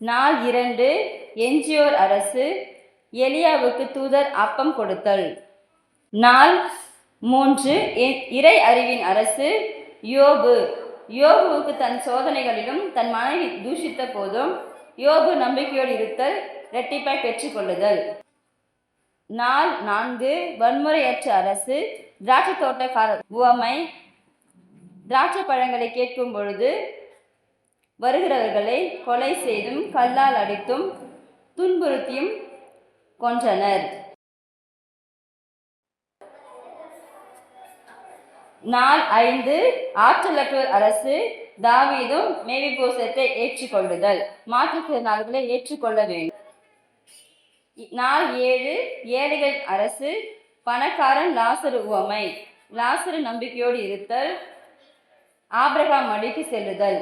நாள் 2 எஞ்சியோர் அரசு, எலியாவுக்கு தூதர் அப்பம் கொடுத்தல். நாள் 3 இறை அறிவின் அரசு, யோபு. யோபுவுக்கு தன் சோதனைகளிலும் தன் மனைவி தூஷித்த போதும் யோபு நம்பிக்கையோடு இருத்தல், இரட்டிப்பாய் பெற்றுக்கொள்ளுதல். நாள் 4 வன்முறையற்ற அரசு, திராட்சை தோட்டக்காரர் உவமை. திராட்சை பழங்களை கேட்கும் பொழுது வருகிறவர்களை கொலை செய்தும் கல்லால் அடித்தும் துன்புறுத்தியும் கொன்றனர். நாள் 5 ஆற்றலற்றோர் அரசு, தாவீதும் மேவிபோசேத்தை ஏற்றுக்கொள்ளுதல். மாற்றுத்திறனாளிகளை ஏற்றுக்கொள்ள வேண்டும். நாள் 7 ஏழைகள் அரசு, பணக்காரன் லாசரு உவமை. லாசரு நம்பிக்கையோடு இருத்தல், ஆபிரகாம் மடிக்கு செல்லுதல்.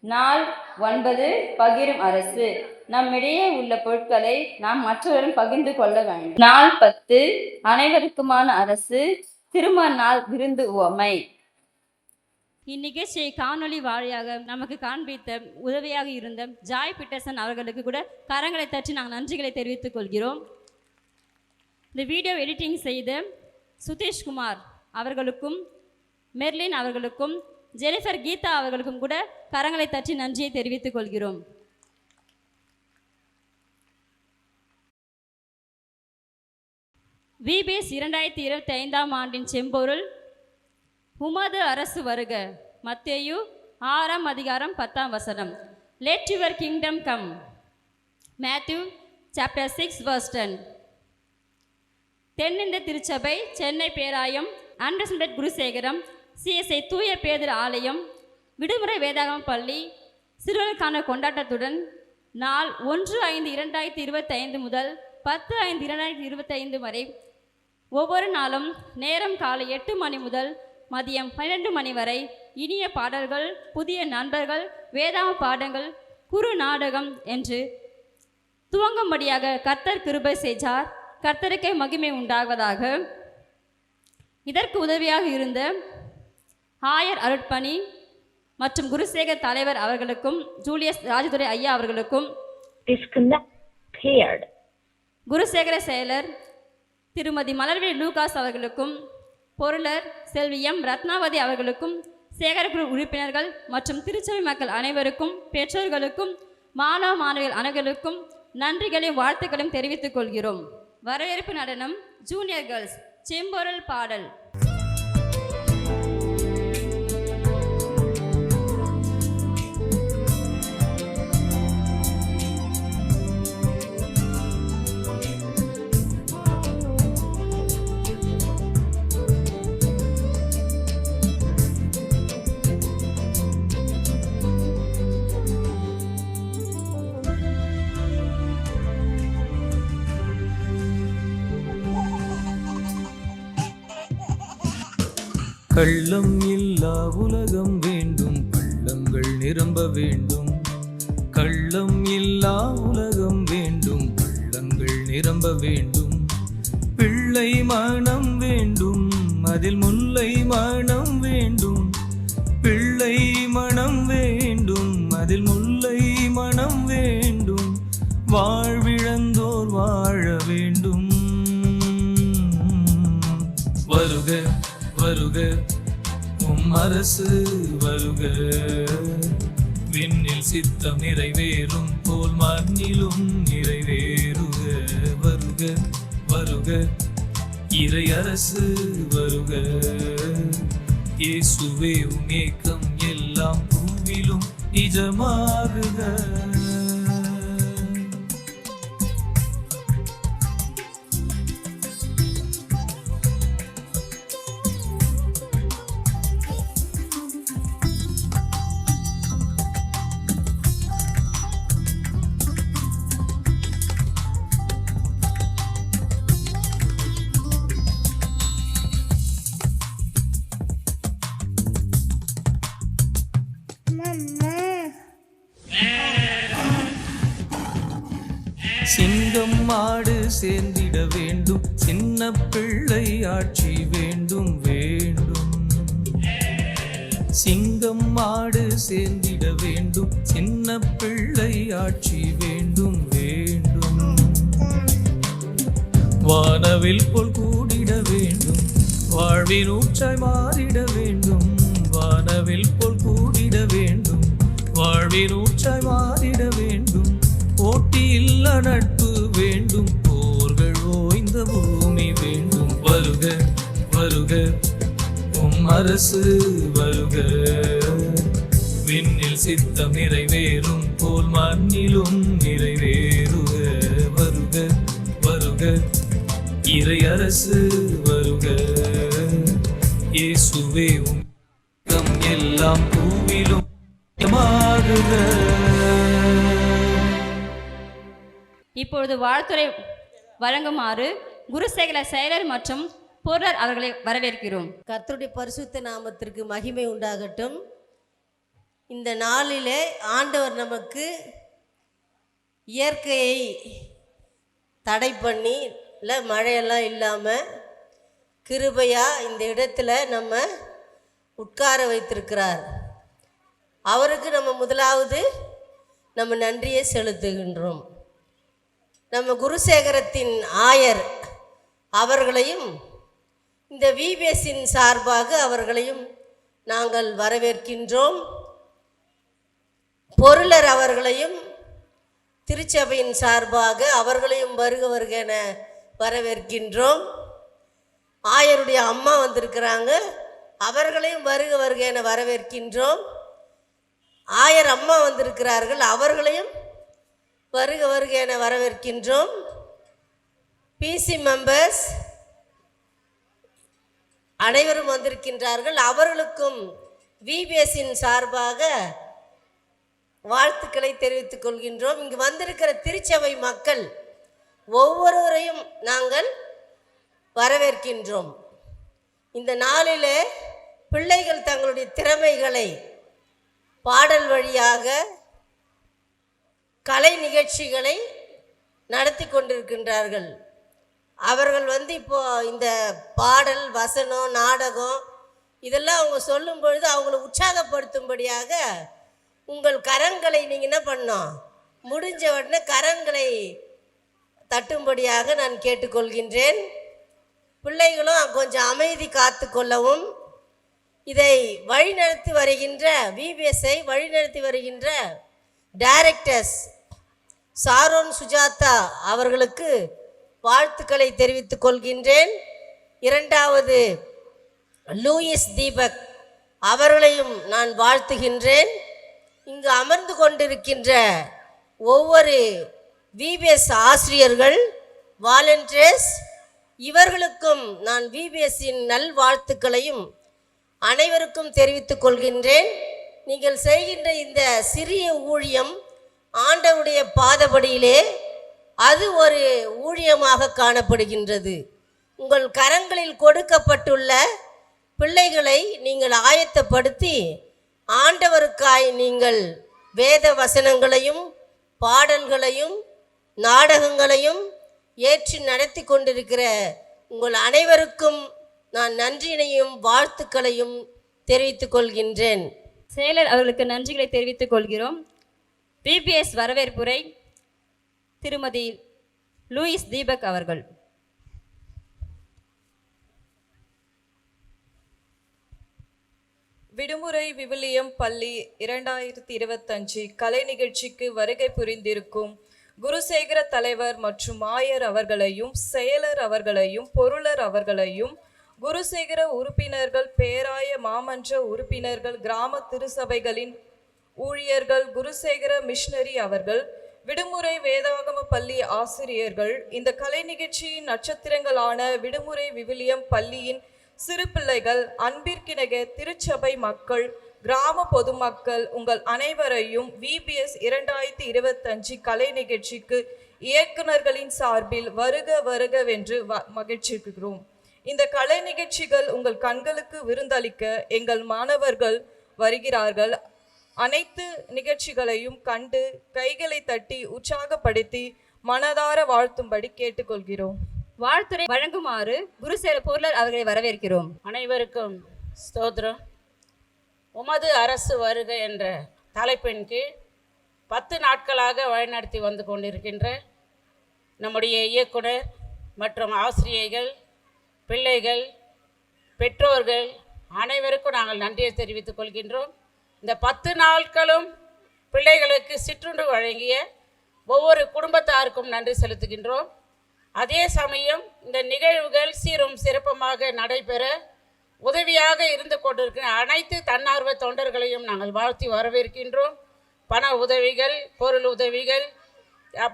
நாள் 9 பகிரும் அரசு, நம்மிடையே உள்ள பொருட்களை நாம் மற்றவருடன் பகிர்ந்து கொள்ள வேண்டும். நாள் 10 அனைவருக்குமான அரசு, திருமண நாள் விருந்து உவமை. இந்நிகழ்ச்சியை காணொலி வாழியாக நமக்கு காண்பித்த உதவியாக இருந்த ஜாய் பீட்டர்சன் அவர்களுக்கு கூட கரங்களை தட்டி நாங்கள் நன்றிகளை தெரிவித்துக் கொள்கிறோம். இந்த வீடியோ எடிட்டிங் செய்த சுதேஷ்குமார் அவர்களுக்கும், மெர்லின் அவர்களுக்கும், ஜெனிஃபர் கீதா அவர்களுக்கும் கூட கரங்களை தட்டி நன்றியை தெரிவித்துக் கொள்கிறோம். விபிஎஸ் 2025 ஆண்டின் செம்பொருள், உமது அரசு வருக. மத்தேயு 6:10. Let your kingdom come. Matthew chapter 6 verse 10. தென்னிந்திய திருச்சபை, சென்னை பேராயம், ஆண்டர்சன்பெட் குருசேகரம், CSI தூய பேதர் ஆலயம், விடுமுறை வேதாகம பள்ளி சிறுவர்களுக்கான கொண்டாட்டத்துடன் நாள் 1/5/2025 முதல் 10/5/2025 வரை ஒவ்வொரு நாளும் நேரம் காலை 8 மணி முதல் மதியம் 12 மணி வரை இனிய பாடல்கள், புதிய நண்பர்கள், வேதாம பாடங்கள், குறு நாடகம் என்று துவங்கும்படியாக கர்த்தர் கிருபை செய்தார். கர்த்தருக்கே மகிமை உண்டாவதாக. இதற்கு உதவியாக இருந்த ஆயர் அருட்பணி மற்றும் குருசேகர் தலைவர் அவர்களுக்கும், ஜூலியஸ் ராஜதுரை ஐயா அவர்களுக்கும், குருசேகர செயலர் திருமதி மலர்வி லூகாஸ் அவர்களுக்கும், பொருளர் செல்வி எம் ரத்னாவதி அவர்களுக்கும், சேகரக்குழு உறுப்பினர்கள் மற்றும் திருச்சபை மக்கள் அனைவருக்கும், பெற்றோர்களுக்கும், மாணவ மாணவிகள் அனைவருக்கும் நன்றிகளையும் வாழ்த்துக்களையும் தெரிவித்துக் கொள்கிறோம். வரவேற்பு நடனம், ஜூனியர் கேர்ள்ஸ், செம்பொருள் பாடல். கள்ளம் இல்லா உலகம் வேண்டும், பள்ளங்கள் நிரம்ப வேண்டும். கள்ளம் இல்லா உலகம் வேண்டும், பள்ளங்கள் நிரம்ப வேண்டும். பிள்ளை மனம் வேண்டும், அதில் முல்லை மனம் வேண்டும். பிள்ளை மனம் வேண்டும், அதில் முல்லை மனம் வேண்டும். வாழ்விழந்தோர் வாழ வேண்டும். வருக வருக உம் அரசு வருக. விண்ணில் சித்தம் நிறைவேறும் போல் மண்ணிலும் நிறைவேறுக. வருக வருக இறை அரசு வருக. இயேசுவே உம் ஏக்கம் எல்லாம் பூவிலும் நிஜமாகுக. சிங்கம் மாடு சேர்ந்திட வேண்டும், சின்ன பிள்ளை ஆட்சி வேண்டும் வேண்டும். சிங்கம் மாடு சேர்ந்திட வேண்டும், வேண்டும், சின்ன பிள்ளை ஆட்சி வேண்டும் வேண்டும். வானவில் போல் கூடிட வேண்டும், வாழ்வின் ஊற்றாய் மாறிட வேண்டும். வானவில் போல் கூடிட வேண்டும், வாழ்வின் ஊற்றாய் மாறிட வேண்டும். போட்டி இல்ல நட்பு வேண்டும், போர்கள் ஓய்ந்த பூமி வேண்டும். வருக வருக உம் அரசு வருக, விண்ணில் சித்தம் நிறைவேறும் போல் மண்ணிலும் நிறைவேறுக. வருக வருக இறை அரசு வருக, இயேசுவே உம் இரக்கம் எல்லாம் பூவிலும் மாறுக. இப்பொழுது வாழ்த்துரை வழங்குமாறு குருசேகர செயலர் மற்றும் பொருளர் அவர்களை வரவேற்கிறோம். கர்த்தருடைய பரிசுத்த நாமத்திற்கு மகிமை உண்டாகட்டும். இந்த நாளிலே ஆண்டவர் நமக்கு இயற்கையை தடை பண்ணி இல்லை மழையெல்லாம் இல்லாமல் கிருபையாக இந்த இடத்துல நம்ம உட்கார வைத்திருக்கிறார். அவருக்கு நம்ம முதலாவது நம்ம நன்றியை செலுத்துகின்றோம். நம்ம குருசேகரத்தின் ஆயர் அவர்களையும் இந்த விபிஎஸ்ஸின் சார்பாக அவர்களையும் நாங்கள் வரவேற்கின்றோம். பொருளர் அவர்களையும் திருச்சபையின் சார்பாக அவர்களையும் வருக வருக என வரவேற்கின்றோம். ஆயருடைய அம்மா வந்திருக்கிறாங்க, அவர்களையும் வருக வருக என வரவேற்கின்றோம். ஆயர் அம்மா வந்திருக்கிறார்கள், அவர்களையும் வருக வருக என வரவேற்கின்றோம். பிசி மெம்பர்ஸ் அனைவரும் வந்திருக்கின்றார்கள், அவர்களுக்கும் விபிஎஸ்ஸின் சார்பாக வாழ்த்துக்களை தெரிவித்துக் கொள்கின்றோம். இங்கு வந்திருக்கிற திருச்சபை மக்கள் ஒவ்வொருவரையும் நாங்கள் வரவேற்கின்றோம். இந்த நாளிலே பிள்ளைகள் தங்களுடைய திறமைகளை பாடல் வழியாக கலை நிகழ்ச்சிகளை நடத்தி கொண்டிருக்கின்றார்கள். அவர்கள் இப்போ இந்த பாடல், வசனம், நாடகம் இதெல்லாம் அவங்க சொல்லும் பொழுது அவங்களை உற்சாகப்படுத்தும்படியாக உங்கள் கரங்களை நீங்கள் என்ன பண்ணோம், முடிஞ்ச உடனே கரங்களை தட்டும்படியாக நான் கேட்டுக்கொள்கின்றேன். பிள்ளைகளும் கொஞ்சம் அமைதி காத்து கொள்ளவும். இதை வழிநடத்தி வருகின்ற விபிஎஸ்ஐ வழிநடத்தி வருகின்ற டைரக்டர்ஸ் சாரோன் சுஜாதா அவர்களுக்கு வாழ்த்துக்களை தெரிவித்துக் கொள்கின்றேன். இரண்டாவது லூயிஸ் தீபக் அவர்களையும் நான் வாழ்த்துகின்றேன். இங்கு அமர்ந்து கொண்டிருக்கின்ற ஒவ்வொரு விபிஎஸ் ஆசிரியர்கள், வாலண்டியர்ஸ் இவர்களுக்கும் நான் விபிஎஸ்ஸின் நல்வாழ்த்துக்களையும் அனைவருக்கும் தெரிவித்துக் கொள்கின்றேன். நீங்கள் செய்கின்ற இந்த சிறிய ஊழியம் ஆண்டவருடைய பாதபடியிலே அது ஒரு ஊழியமாக காணப்படுகின்றது. உங்கள் கரங்களில் கொடுக்கப்பட்டுள்ள பிள்ளைகளை நீங்கள் ஆயத்தப்படுத்தி ஆண்டவருக்காய் நீங்கள் வேத வசனங்களையும் பாடல்களையும் நாடகங்களையும் ஏற்றி நடத்தி கொண்டிருக்கிற உங்கள் அனைவருக்கும் நான் நன்றியினையும் வாழ்த்துக்களையும் தெரிவித்துக் கொள்கின்றேன். செயலர் அவர்களுக்கு நன்றிகளை தெரிவித்துக் கொள்கிறோம். விபிஎஸ் வரவேற்புரை திருமதி லூயிஸ் தீபக் அவர்கள். விடுமுறை விவிலியம் பள்ளி 2025 கலை நிகழ்ச்சிக்கு வருகை புரிந்திருக்கும் குருசேகர தலைவர் மற்றும் ஆயர் அவர்களையும், செயலர் அவர்களையும், பொருளர் அவர்களையும், குருசேகர உறுப்பினர்கள், பேராய மாமன்ற உறுப்பினர்கள், கிராம திருச்சபைகளின் ஊழியர்கள், குருசேகர மிஷனரி அவர்கள், விடுமுறை வேதாகம பள்ளி ஆசிரியர்கள், இந்த கலை நிகழ்ச்சியின் நட்சத்திரங்களான விடுமுறை விவிலியம் பள்ளியின் சிறு பிள்ளைகள், அன்பிற்கிணக திருச்சபை மக்கள், கிராம பொதுமக்கள் உங்கள் அனைவரையும் விபிஎஸ் 2025 கலை நிகழ்ச்சிக்கு இயக்குநர்களின் சார்பில் வருக வருகவென்று மகிழ்ச்சிக்கிறோம். இந்த கலை நிகழ்ச்சிகள் உங்கள் கண்களுக்கு விருந்தளிக்க எங்கள் மாணவர்கள் வருகிறார்கள். அனைத்து நிகழ்ச்சிகளையும் கண்டு கைகளை தட்டி உற்சாகப்படுத்தி மனதார வாழ்த்தும்படி கேட்டுக்கொள்கிறோம். வாழ்த்துரை வழங்குமாறு குருசேகர பொருளர் அவர்களை வரவேற்கிறோம். அனைவருக்கும் ஸ்தோத்திரம். உமது அரசு வருக என்ற தலைப்பின் கீழ் 10 நாட்களாக வழிநடத்தி வந்து கொண்டிருக்கின்ற நம்முடைய இயக்குனர் மற்றும் ஆசிரியர்கள், பிள்ளைகள், பெற்றோர்கள் அனைவருக்கும் நாங்கள் நன்றியை தெரிவித்துக் கொள்கின்றோம். இந்த 10 நாட்களும் பிள்ளைகளுக்கு சிற்றுண்டு வழங்கிய ஒவ்வொரு குடும்பத்தாருக்கும் நன்றி செலுத்துகின்றோம். அதே சமயம் இந்த நிகழ்வுகள் சீரும் சிறப்புமாக நடைபெற உதவியாக இருந்து கொண்டிருக்கிற அனைத்து தன்னார்வ தொண்டர்களையும் நாங்கள் வாழ்த்தி வரவேற்கின்றோம். பண உதவிகள், பொருள் உதவிகள்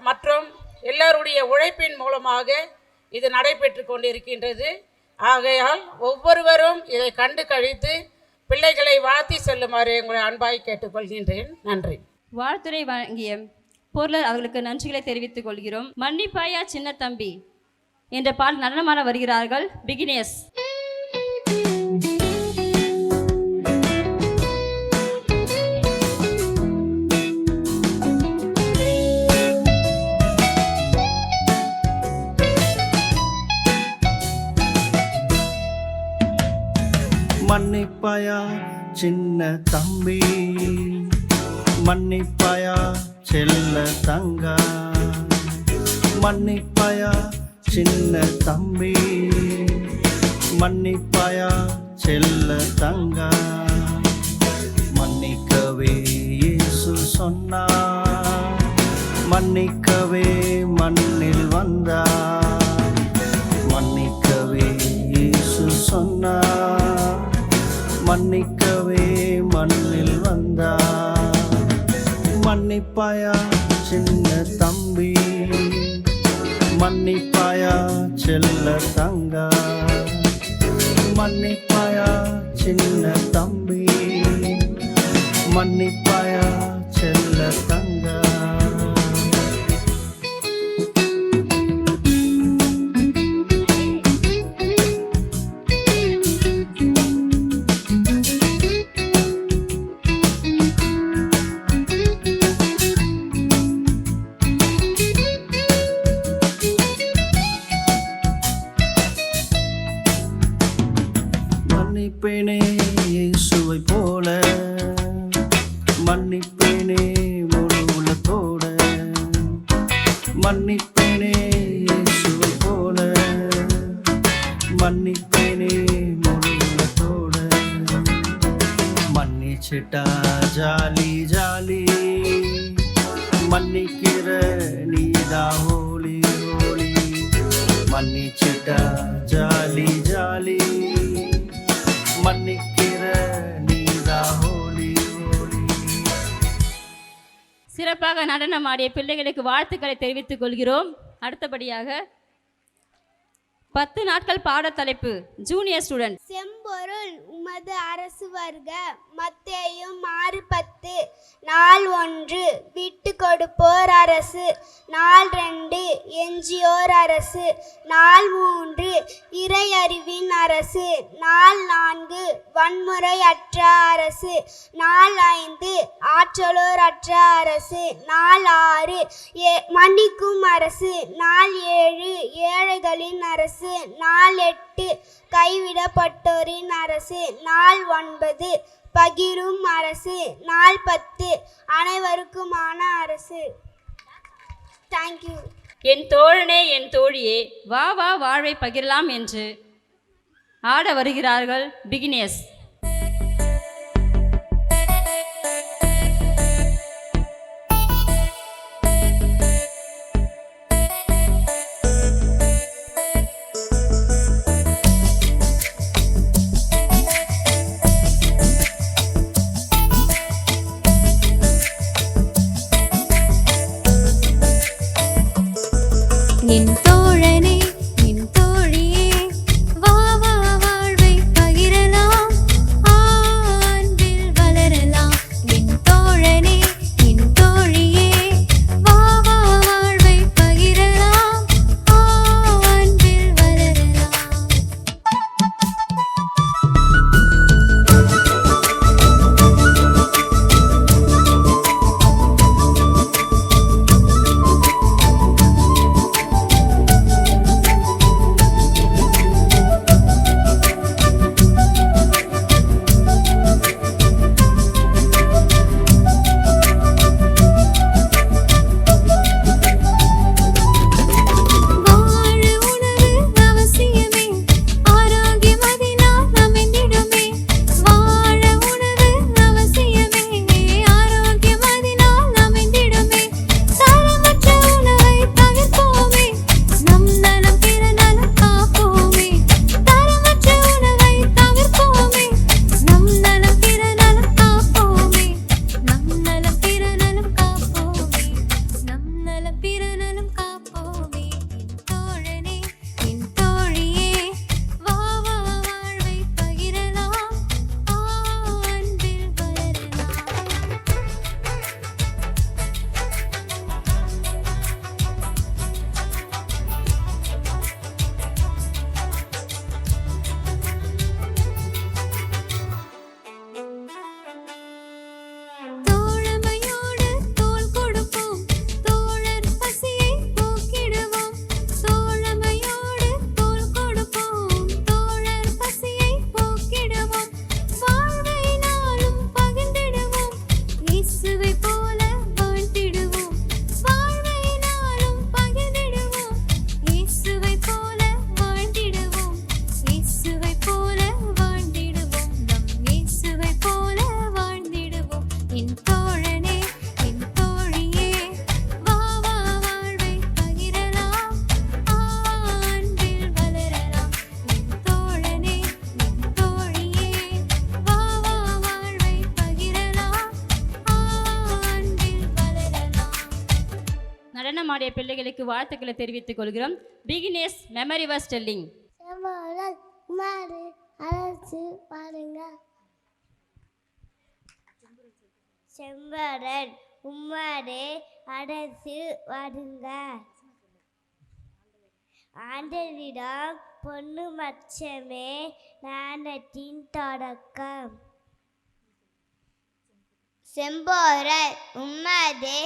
மற்றும் எல்லோருடைய உழைப்பின் மூலமாக இது நடைபெற்று கொண்டிருக்கின்றது. ஆகையால் ஒவ்வொருவரும் இதை கண்டு கழித்து பிள்ளைகளை வாழ்த்தி செல்லுமாறு உங்களை அன்பாய் கேட்டுக்கொள்கின்றேன். நன்றி. வாழ்த்துரை வழங்கிய பொருளர் அவர்களுக்கு நன்றிகளை தெரிவித்துக் கொள்கிறோம். மன்னிப்பாயா சின்ன தம்பி என்ற பாடல் நடனமாட வருகிறார்கள் பிகினர்ஸ். மன்னிப்பாயா சின்ன தம்பி, மன்னிப்பாயா செல்ல தங்கா, மன்னிப்பாயா சின்ன தம்பி, மன்னிப்பாயா செல்ல தங்கா. மன்னிக்கவே இயேசு சொன்னார், மன்னிக்கவே மண்ணில் வந்தார். மன்னிக்கவே இயேசு சொன்னார், மன்னிக்கவே மண்ணில் வந்தார். மன்னிப்பாயா சின்ன தம்பி, மன்னிப்பாயா செல்ல தங்கா, மன்னிப்பாயா சின்ன தம்பி, மன்னிப்பாயா செல்ல தங்கா. மன்னிப்பேனே இயேசுவை போல, மன்னிப்பேனே முழு உள்ளத்தோட, மன்னிப்பேனே இயேசுவை போல, மன்னிப்பேனே முழு உள்ளத்தோட. மன்னிச்சிட்டா ஜாலி ஜாலி, மன்னிக்கிற நீதா ஹோலி ஹோலி. மன்னிச்சிட்டா ஜாலி ஜாலி, மன்னிக்கிற நீதா ஹோலி ஹோலி. சிறப்பாக நடனமாடிய பிள்ளைகளுக்கு வாழ்த்துக்களை தெரிவித்துக் கொள்கிறோம். அடுத்தபடியாக 10 நாட்கள் பாடத்தலைப்பு ஜூனியர் ஸ்டூடெண்ட். செம்பொருள் உமது அரசு வருக. மத்தேயு 6:10. நாள் 1 விட்டு கொடுப்போர் அரசு. நாள் 2 எஞ்சியோர் அரசு. நாள் 3 இறை அறிவின் அரசு. நாள் 4 வன்முறை அற்ற அரசு. நாள் 5 ஆற்றலோர் அற்ற அரசு. நாள் 6 மன்னிக்கும் அரசு. நாள் 7 ஏழைகளின் அரசு. நாள் 8 கைவிடப்பட்டோரின் அரசு. நாள் 9 பகிரும் அரசு. நாள் 10 அனைவருக்குமான அரசு. தேங்க்யூ. என் தோழனே என் தோழியே வா வா வாழ்வை பகிரலாம் என்று ஆட வருகிறார்கள் பிகினர்ஸ். என் தோழனே என் தோழியே வா வா வாழ்வை பகிரலாம். நடனமாடிய பிள்ளைகளுக்கு வாழ்த்துக்களை தெரிவித்துக் கொள்கிறோம். பிகினேஸ் மெமரி வர்ஸ் டெல்லிங். செம்பரன் உம்மாறு அரசு வருங்க. ஆண்டவரிடம் பொண்ணு மச்சமே ஞானத்தின் தொடக்கம். செம்போரன் உம்மது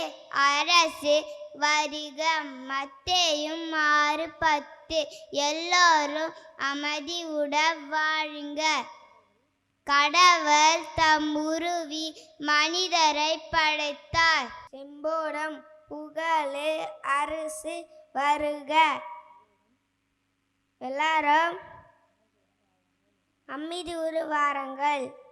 அரசு வருக. மத்தேயும் 6:10. எல்லோரும் அமைதியுடன் வாழுங்க. கடவுள் தம் உருவி மனிதரை படைத்தார். செம்போரம் புகழு அரசு வருக. எல்லாரும் அமைதி உருவாருங்கள்.